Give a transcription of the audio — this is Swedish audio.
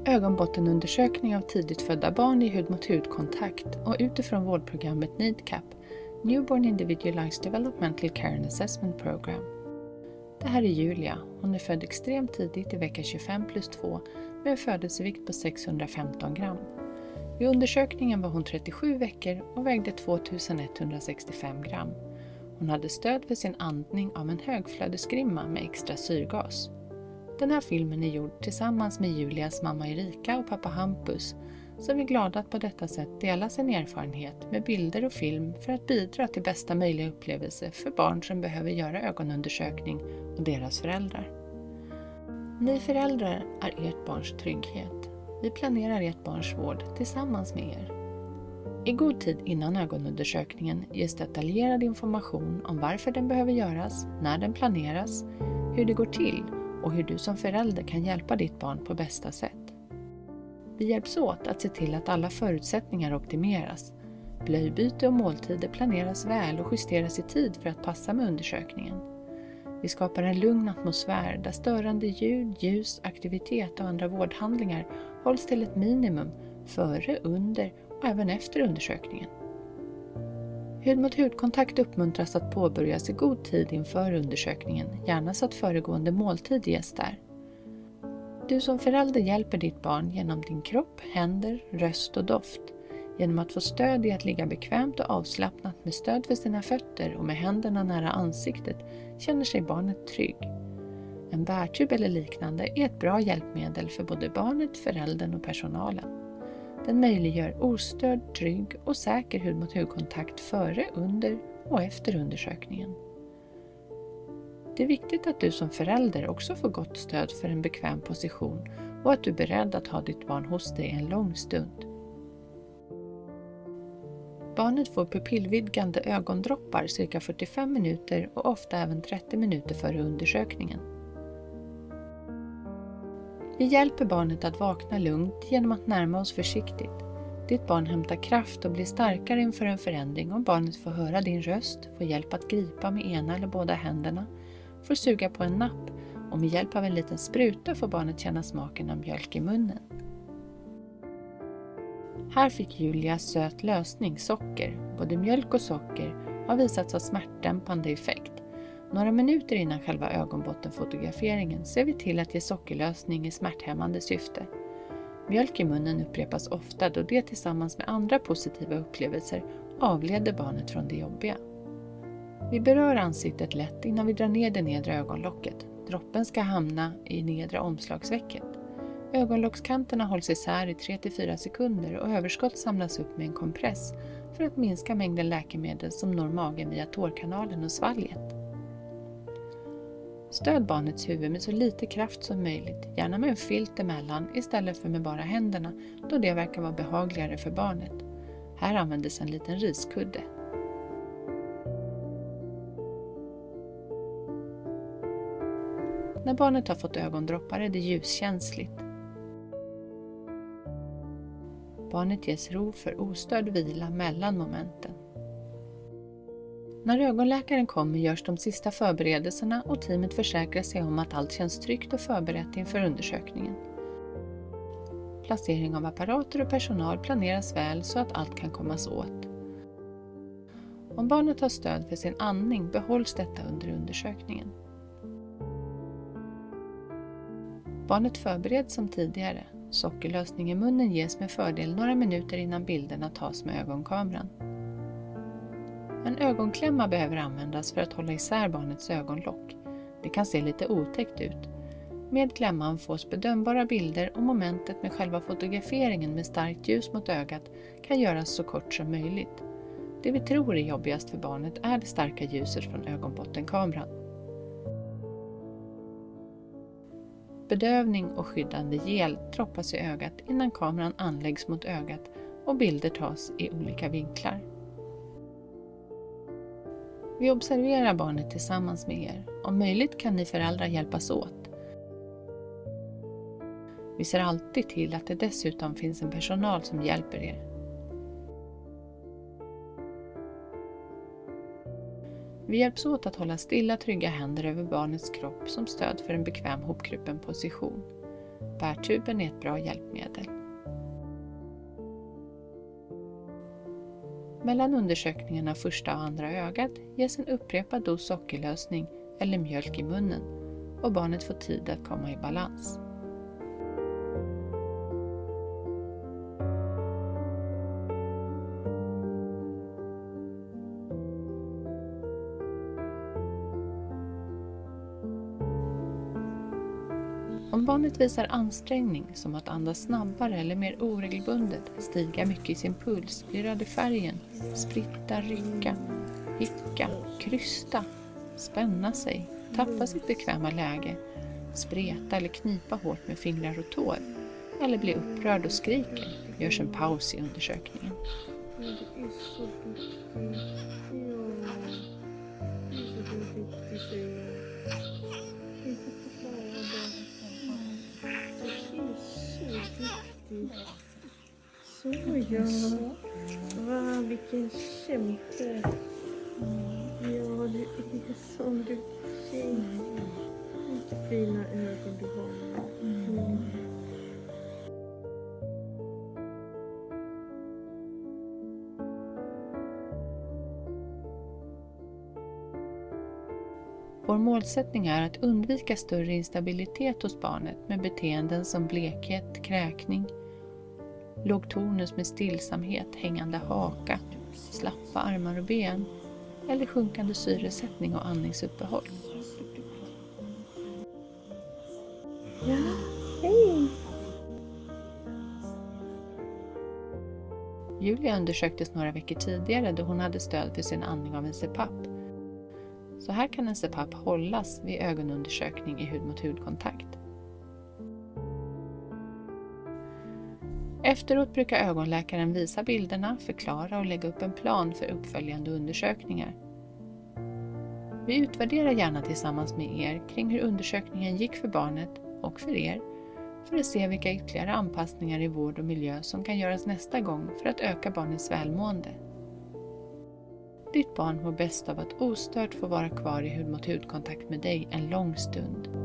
ögonbottenundersökning av tidigt födda barn i hud-mot-hud-kontakt och utifrån vårdprogrammet NEEDCAP, Newborn Individualized Developmental Care and Assessment Program. Det här är Julia. Hon är född extremt tidigt i vecka 25+2 med en födelsevikt på 615 gram. Vid undersökningen var hon 37 veckor och vägde 2165 gram. Hon hade stöd för sin andning av en högflödesgrimma med extra syrgas. Den här filmen är gjord tillsammans med Julias mamma Erika och pappa Hampus, som är glada att på detta sätt dela sin erfarenhet med bilder och film för att bidra till bästa möjliga upplevelse för barn som behöver göra ögonundersökning och deras föräldrar. Ni föräldrar är ert barns trygghet. Vi planerar ert barns vård tillsammans med er. I god tid innan ögonundersökningen ges detaljerad information om varför den behöver göras, när den planeras, hur det går till och hur du som förälder kan hjälpa ditt barn på bästa sätt. Vi hjälps åt att se till att alla förutsättningar optimeras. Blöjbyte och måltider planeras väl och justeras i tid för att passa med undersökningen. Vi skapar en lugn atmosfär där störande ljud, ljus, aktivitet och andra vårdhandlingar hålls till ett minimum före, under och även efter undersökningen. Hud-mot-hud-kontakt uppmuntras att påbörjas i god tid inför undersökningen, gärna så att föregående måltid ges där. Du som förälder hjälper ditt barn genom din kropp, händer, röst och doft. Genom att få stöd i att ligga bekvämt och avslappnat med stöd för sina fötter och med händerna nära ansiktet känner sig barnet trygg. En bärtub eller liknande är ett bra hjälpmedel för både barnet, föräldern och personalen. Den möjliggör ostörd, trygg och säker hud-mot-hud-kontakt före, under och efter undersökningen. Det är viktigt att du som förälder också får gott stöd för en bekväm position och att du är beredd att ha ditt barn hos dig en lång stund. Barnet får pupillvidgande ögondroppar cirka 45 minuter och ofta även 30 minuter före undersökningen. Vi hjälper barnet att vakna lugnt genom att närma oss försiktigt. Ditt barn hämtar kraft och blir starkare inför en förändring om barnet får höra din röst, får hjälp att gripa med ena eller båda händerna, får suga på en napp och med hjälp av en liten spruta får barnet känna smaken av mjölk i munnen. Här fick Julia söt lösning, socker. Både mjölk och socker har visats ha smärtdämpande effekt. Några minuter innan själva ögonbottenfotograferingen ser vi till att ge sockerlösning i smärthämmande syfte. Mjölk i munnen upprepas ofta då det tillsammans med andra positiva upplevelser avleder barnet från det jobbiga. Vi berör ansiktet lätt innan vi drar ner det nedre ögonlocket. Droppen ska hamna i nedre omslagsvecket. Ögonlockskanterna hålls isär i 3-4 sekunder och överskott samlas upp med en kompress för att minska mängden läkemedel som når magen via tårkanalen och svalget. Stöd barnets huvud med så lite kraft som möjligt, gärna med en filt emellan istället för med bara händerna då det verkar vara behagligare för barnet. Här användes en liten riskudde. När barnet har fått ögondroppar är det ljuskänsligt. Barnet ges ro för ostörd vila mellan momenten. När ögonläkaren kommer görs de sista förberedelserna och teamet försäkrar sig om att allt känns tryggt och förberett inför undersökningen. Placering av apparater och personal planeras väl så att allt kan kommas åt. Om barnet har stöd för sin andning behålls detta under undersökningen. Barnet förbereds som tidigare. Sockerlösning i munnen ges med fördel några minuter innan bilderna tas med ögonkameran. En ögonklämma behöver användas för att hålla isär barnets ögonlock. Det kan se lite otäckt ut. Med klämman fås bedömbara bilder och momentet med själva fotograferingen med starkt ljus mot ögat kan göras så kort som möjligt. Det vi tror är jobbigast för barnet är det starka ljuset från ögonbottenkameran. Bedövning och skyddande gel droppas i ögat innan kameran anläggs mot ögat och bilder tas i olika vinklar. Vi observerar barnet tillsammans med er. Om möjligt kan ni föräldrar hjälpas åt. Vi ser alltid till att det dessutom finns en personal som hjälper er. Vi hjälps åt att hålla stilla trygga händer över barnets kropp som stöd för en bekväm hopkruppen position. Bärtuben är ett bra hjälpmedel. Mellan undersökningen av första och andra ögat ges en upprepad dos sockerlösning eller mjölk i munnen och barnet får tid att komma i balans. Om barnet visar ansträngning som att andas snabbare eller mer oregelbundet, stiga mycket i sin puls, bli röd i färgen, spritta, rycka, hicka, krysta, spänna sig, tappa sitt bekväma läge, spreta eller knipa hårt med fingrar och tår, eller bli upprörd och skriker, görs en paus i undersökningen. Det är så viktigt. Så ja, va, vilken kämpe. Ja, du är så duktig. Vilka fina ögon du har. Vår målsättning är att undvika större instabilitet hos barnet med beteenden som blekhet, kräkning, låg tonus med stillsamhet, hängande haka, slappa armar och ben eller sjunkande syresättning och andningsuppehåll. Ja, hej! Julia undersöktes några veckor tidigare då hon hade stöd för sin andning av en CPAP. Så här kan en CPAP hållas vid ögonundersökning i hud-mot-hud-kontakt. Efteråt brukar ögonläkaren visa bilderna, förklara och lägga upp en plan för uppföljande undersökningar. Vi utvärderar gärna tillsammans med er kring hur undersökningen gick för barnet och för er, för att se vilka ytterligare anpassningar i vård och miljö som kan göras nästa gång för att öka barnets välmående. Ditt barn mår bäst av att ostört få vara kvar i hud-mot-hud-kontakt med dig en lång stund.